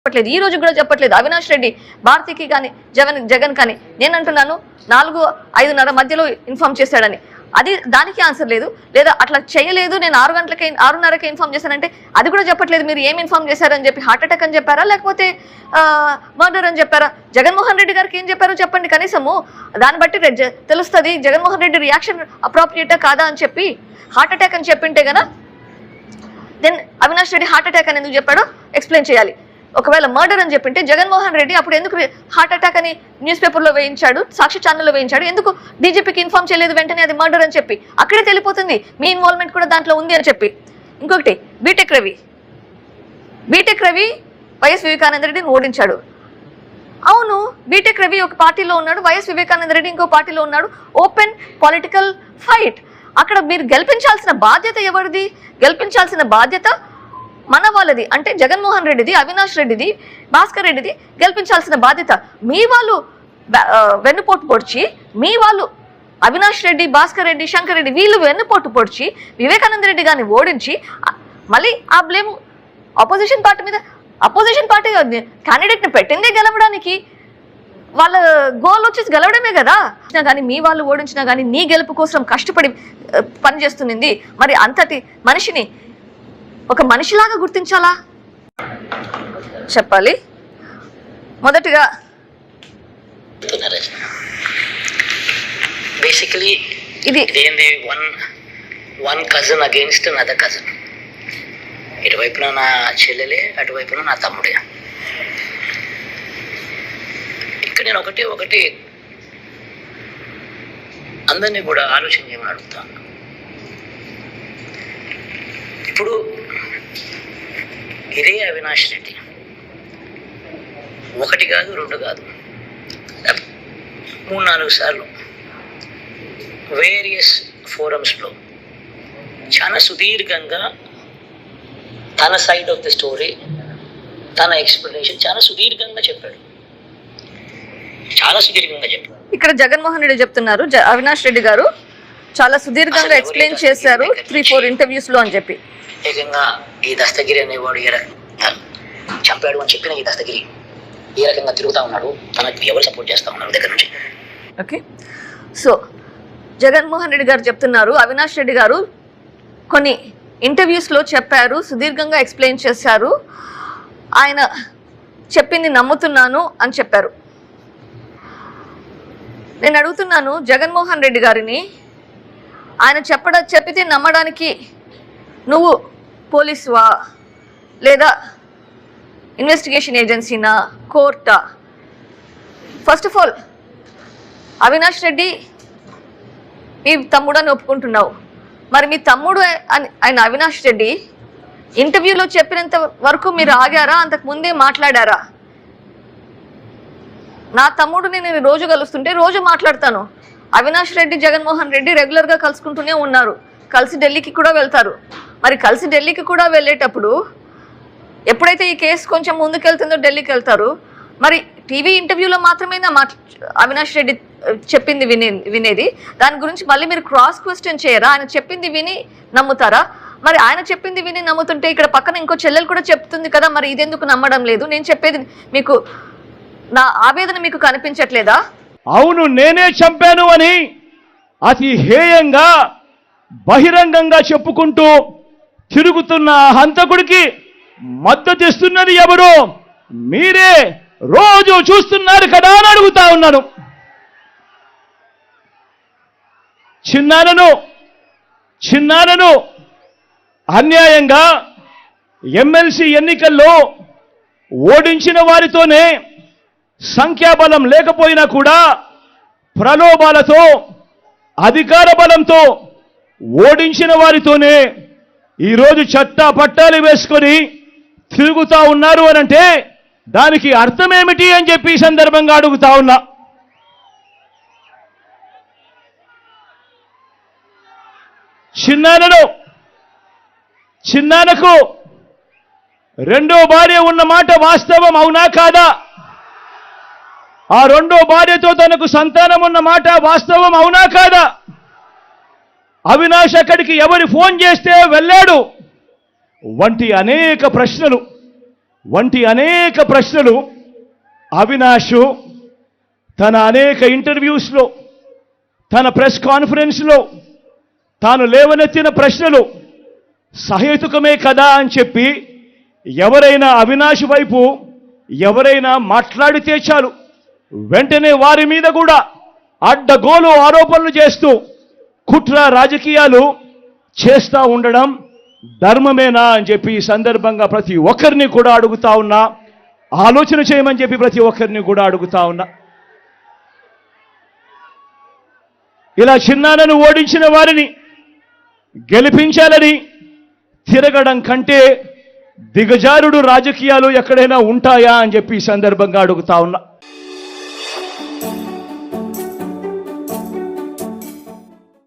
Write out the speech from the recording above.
చెప్పట్లేదు, ఈ రోజు కూడా చెప్పట్లేదు. అవినాష్ రెడ్డి భారతికి కానీ జగన్ కానీ నేను అంటున్నాను 4-5:30 మధ్యలో ఇన్ఫార్మ్ చేశాడని. అది దానికి ఆన్సర్ లేదు. లేదా అట్లా చేయలేదు, నేను 6:30కి ఇన్ఫార్మ్ చేశానంటే అది కూడా చెప్పట్లేదు. మీరు ఏం ఇన్ఫార్మ్ చేశారని చెప్పి హార్ట్ అటాక్ అని చెప్పారా లేకపోతే మర్డర్ అని చెప్పారా? జగన్మోహన్ రెడ్డి గారికి ఏం చెప్పారో చెప్పండి కనీసము. దాన్ని బట్టి తెలుస్తుంది జగన్మోహన్ రెడ్డి రియాక్షన్ అప్రోప్రియేటా కాదా అని చెప్పి. హార్ట్ అటాక్ అని చెప్పింటే గన then Avinash Reddy heart attack అని ఎందుకు చెప్పాడో ఎక్స్ప్లెయిన్ చేయాలి. ఒకవేళ మర్డర్ అని చెప్పింటే జగన్మోహన్ రెడ్డి అప్పుడు ఎందుకు హార్ట్ అటాక్ అని న్యూస్ పేపర్లో వేయించాడు, సాక్షి ఛానల్లో వేయించాడు, ఎందుకు డీజీపీకి ఇన్ఫార్మ్ చేయలేదు వెంటనే అది మర్డర్ అని చెప్పి? అక్కడే తెలిపోతుంది మీ ఇన్వాల్వ్మెంట్ కూడా దాంట్లో ఉంది అని చెప్పి. ఇంకొకటి బీటెక్ రవి వైఎస్ వివేకానంద రెడ్డిని ఓడించాడు. అవును, బీటెక్ రవి ఒక పార్టీలో ఉన్నాడు, వైఎస్ వివేకానంద రెడ్డి ఇంకో పార్టీలో ఉన్నాడు. Open political fight. అక్కడ మీరు గెలిపించాల్సిన బాధ్యత ఎవరిది? గెలిపించాల్సిన బాధ్యత మన వాళ్ళది, అంటే జగన్మోహన్ రెడ్డిది, అవినాష్ రెడ్డిది, భాస్కర్ రెడ్డిది గెలిపించాల్సిన బాధ్యత. మీ వాళ్ళు వెన్నుపోటు పొడిచి, మీ వాళ్ళు అవినాష్ రెడ్డి, భాస్కర్ రెడ్డి, శంకర్ రెడ్డి వీళ్ళు వెన్నుపోటు పొడిచి వివేకానంద రెడ్డి గారిని ఓడించి మళ్ళీ ఆ బ్లేమ్ అపోజిషన్ పార్టీ మీద. అపోజిషన్ పార్టీ క్యాండిడేట్ని పెట్టిందే గెలవడానికి, వాళ్ళ గోల్ వచ్చేసి గెలవడమే కదా. కానీ మీ వాళ్ళు ఓడించినా కానీ నీ గెలుపు కోసం కష్టపడి పనిచేస్తుంది. మరి అంతటి మనిషిని ఒక మనిషిలాగా గుర్తించాలా? చెప్పాలి. మొదటిగా బేసికలీ ఇది one cousin against another cousin. ఇటువైపున నా చెల్లెలే, అటువైపున నా తమ్ముడే. ఇక్కడ నేను ఒకటి అందరినీ కూడా ఆలోచన చేయమని అడుగుతాను. ఇప్పుడు ఇదే అవినాష్ రెడ్డి 1 కాదు 2 కాదు 3-4 సార్లు వేరియస్ ఫోరమ్స్లో చాలా సుదీర్ఘంగా తన సైడ్ ఆఫ్ ది స్టోరీ, తన ఎక్స్ప్లెనేషన్ చాలా సుదీర్ఘంగా చెప్పాడు. ఇక్కడ జగన్మోహన్ రెడ్డి చెప్తున్నారు అవినాష్ రెడ్డి గారు చాలా సుదీర్ఘంగా ఎక్స్ప్లెయిన్ చేశారు 3-4 ఇంటర్వ్యూస్ లో అని చెప్పి. ఏకంగా ఈ దస్తగిరి అనేవాడు ఏ రకంగా చంపాడు అని చెప్పిన ఈ దస్తగిరి ఏ రకంగా తిరుగుతా ఉన్నాడు, తనకు ఎవరు సపోర్ట్ చేస్తా ఉన్నారు దగ్గర నుంచి. ఓకే, సో జగన్మోహన్ రెడ్డి గారు చెప్తున్నారు అవినాష్ రెడ్డి గారు కొన్ని ఇంటర్వ్యూస్లో చెప్పారు, సుదీర్ఘంగా ఎక్స్ప్లెయిన్ చేశారు, ఆయన చెప్పింది నమ్ముతున్నాను అని చెప్పారు. నేను అడుగుతున్నాను జగన్మోహన్ రెడ్డి గారిని, ఆయన చెప్పితే నమ్మడానికి నువ్వు పోలీసువా లేదా ఇన్వెస్టిగేషన్ ఏజెన్సీనా, కోర్టా? First of all Avinash Reddy మీ తమ్ముడని ఒప్పుకుంటున్నావు, మరి మీ తమ్ముడు ఆయన అవినాష్ రెడ్డి ఇంటర్వ్యూలో చెప్పినంత వరకు మీరు ఆగారా? అంతకు ముందే మాట్లాడారా? నా తమ్ముడిని నేను రోజు కలుస్తుంటే రోజు మాట్లాడతాను. అవినాష్ రెడ్డి జగన్మోహన్ రెడ్డి రెగ్యులర్గా కలుసుకుంటూనే ఉన్నారు, కలిసి ఢిల్లీకి కూడా వెళ్తారు. మరి కలిసి ఢిల్లీకి కూడా వెళ్ళేటప్పుడు ఎప్పుడైతే ఈ కేసు కొంచెం ముందుకెళ్తుందో ఢిల్లీకి వెళ్తారు. మరి టీవీ ఇంటర్వ్యూలో మాత్రమే అవినాష్ రెడ్డి చెప్పింది వినేది, దాని గురించి మళ్ళీ మీరు క్రాస్ క్వశ్చన్ చేయరా? ఆయన చెప్పింది విని నమ్ముతారా? మరి ఆయన చెప్పింది విని నమ్ముతుంటే ఇక్కడ పక్కన ఇంకో చెల్లెలు కూడా చెప్తుంది కదా, మరి ఇదెందుకు నమ్మడం లేదు? నేను చెప్పేది మీకు, నా ఆవేదన మీకు కనిపించట్లేదా? అవును, నేనే చంపాను అని అతి హేయంగా బహిరంగంగా చెప్పుకుంటూ తిరుగుతున్న హంతకుడికి మద్దతు ఇస్తున్నది ఎవరు? మీరే రోజు చూస్తున్నారు కదా అని అడుగుతా ఉన్నాను. చిన్నానను అన్యాయంగా ఎమ్మెల్సీ ఎన్నికల్లో ఓడించిన వారితోనే, సంఖ్యాబలం లేకపోయినా కూడా ప్రలోభాలతో, అధికార బలంతో ఓడించిన వారితోనే ఈరోజు చట్టా పట్టాలు వేసుకొని తిరుగుతా ఉన్నారు అనంటే దానికి అర్థమేమిటి అని చెప్పి ఈ సందర్భంగా అడుగుతా ఉన్నా. చిన్నానకు రెండో భార్య ఉన్న మాట వాస్తవం అవునా కాదా? ఆ రెండో భార్యతో తనకు సంతానం ఉన్న మాట వాస్తవం అవునా కాదా? అవినాష్ అక్కడికి ఎవరు ఫోన్ చేస్తే వెళ్ళాడు వంటి అనేక ప్రశ్నలు వంటి అనేక ప్రశ్నలు అవినాష్ తన అనేక ఇంటర్వ్యూస్లో, తన ప్రెస్ కాన్ఫరెన్స్లో తాను లేవనెత్తిన ప్రశ్నలు సహేతుకమే కదా అని చెప్పి ఎవరైనా అవినాష్ వైపు ఎవరైనా మాట్లాడితే చాలు వెంటనే వారి మీద కూడా అడ్డగోలు ఆరోపణలు చేస్తూ కుట్ర రాజకీయాలు చేస్తూ ఉండడం ధర్మమేనా అని చెప్పి ఈ సందర్భంగా ప్రతి ఒక్కరిని కూడా అడుగుతా ఉన్నా, ఆలోచన చేయమని చెప్పి ప్రతి ఒక్కరిని కూడా అడుగుతా ఉన్నా. ఇలా చిన్నాన్నను ఓడించిన వారిని గెలిపించాలని తిరగడం కంటే దిగజారుడు రాజకీయాలు ఎక్కడైనా ఉంటాయా అని చెప్పి ఈ సందర్భంగా అడుగుతా ఉన్నా.